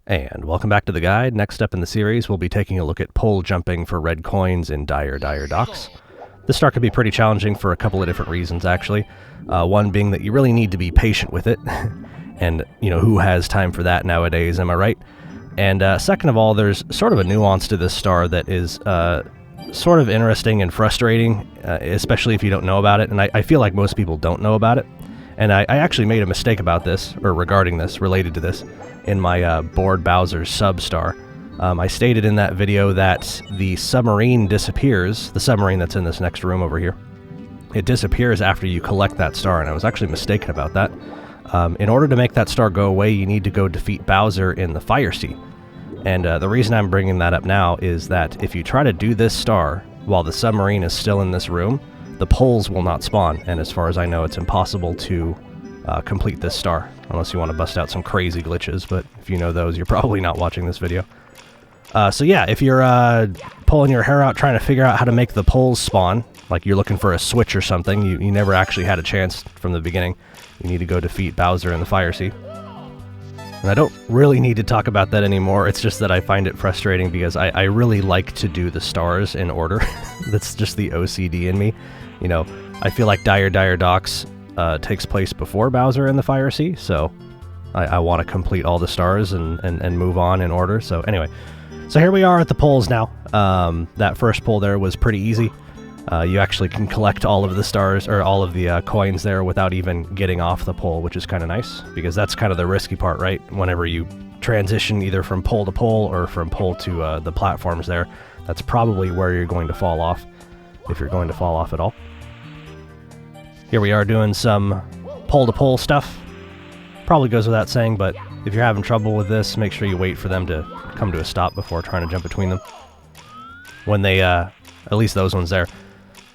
And welcome back to the guide. Next up in the series, we'll be taking a look at pole jumping for red coins in dire docks. This star could be pretty challenging for a couple of different reasons, actually. One being that you really need to be patient with it, and, you know, who has time for that nowadays, am I right? And second of all, there's sort of a nuance to this star that is sort of interesting and frustrating, especially if you don't know about it, and I feel like most people don't know about it. And I actually made a mistake about this, or regarding this, related to this, in my board Bowser sub-star. I stated in that video that the submarine disappears, the submarine that's in this next room over here. It disappears after you collect that star, and I was actually mistaken about that. In order to make that star go away, you need to go defeat Bowser in the Fire Sea. And the reason I'm bringing that up now is that if you try to do this star while the submarine is still in this room, the poles will not spawn, and as far as I know, it's impossible to complete this star, unless you want to bust out some crazy glitches, but if you know those, you're probably not watching this video. So yeah, if you're pulling your hair out trying to figure out how to make the poles spawn, like you're looking for a switch or something, you never actually had a chance from the beginning, you need to go defeat Bowser in the Fire Sea. And I don't really need to talk about that anymore, it's just that I find it frustrating because I really like to do the stars in order. That's just the OCD in me. You know, I feel like dire docks takes place before Bowser in the Fire Sea, so I want to complete all the stars and move on in order. So anyway, so here we are at the poles now. That first pole there was pretty easy. You actually can collect all of the stars, or all of the coins there without even getting off the pole, which is kind of nice, because that's kind of the risky part, right? Whenever you transition either from pole to pole or from pole to the platforms there, that's probably where you're going to fall off, if you're going to fall off at all. Here we are doing some pole-to-pole stuff. Probably goes without saying, but if you're having trouble with this, make sure you wait for them to come to a stop before trying to jump between them. When they, at least those ones there,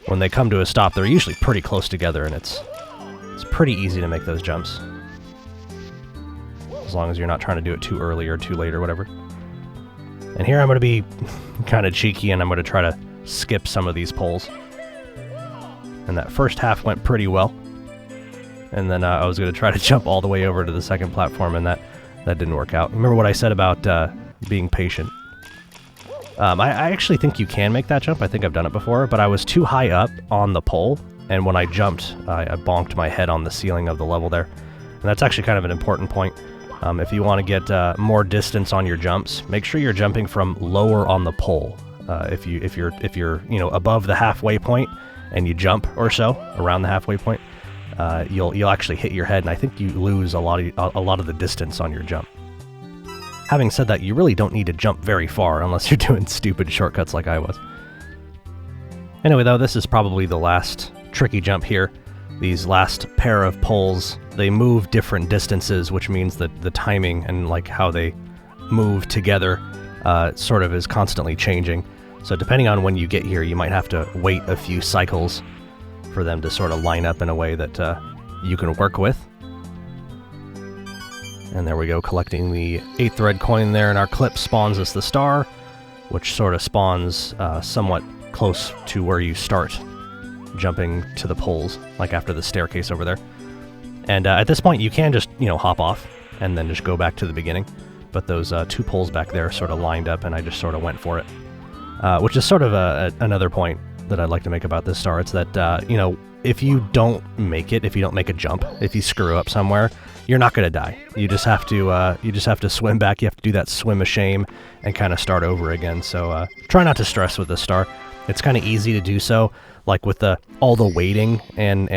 when they come to a stop, they're usually pretty close together, and it's pretty easy to make those jumps. As long as you're not trying to do it too early or too late or whatever. And here I'm going to be kind of cheeky, and I'm going to try to skip some of these poles. And that first half went pretty well. And then I was going to try to jump all the way over to the second platform, and that didn't work out. Remember what I said about being patient? I actually think you can make that jump. I think I've done it before, but I was too high up on the pole, and when I jumped, I bonked my head on the ceiling of the level there. And that's actually kind of an important point. If you want to get more distance on your jumps, make sure you're jumping from lower on the pole. If you're above the halfway point, and you jump or so around the halfway point, you'll actually hit your head, and I think you lose a lot of the distance on your jump. Having said that, you really don't need to jump very far unless you're doing stupid shortcuts like I was. Anyway, though, this is probably the last tricky jump here. These last pair of poles, they move different distances, which means that the timing and like how they move together sort of is constantly changing. So depending on when you get here, you might have to wait a few cycles for them to sort of line up in a way that you can work with. And there we go, collecting the 8th red coin there, and our clip spawns us the star, which sort of spawns somewhat close to where you start jumping to the poles, like after the staircase over there. And at this point, you can just, hop off and then just go back to the beginning. But those 2 poles back there sort of lined up, and I just sort of went for it. Which is sort of another point that I'd like to make about this star. It's that, if you don't make it, if you don't make a jump, if you screw up somewhere, you're not going to die. You just have to swim back. You have to do that swim of shame and kind of start over again. So try not to stress with this star. It's kind of easy to do so, like with all the waiting and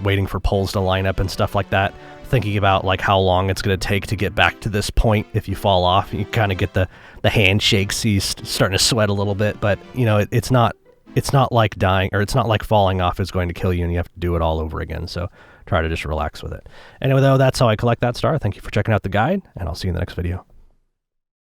waiting for poles to line up and stuff like that. Thinking about like how long it's going to take to get back to this point. If you fall off, you kind of get the handshakes, so you're starting to sweat a little bit, but it's not like dying, or it's not like falling off is going to kill you and you have to do it all over again. So try to just relax with it. Anyway, though, that's how I collect that star. Thank you for checking out the guide, and I'll see you in the next video.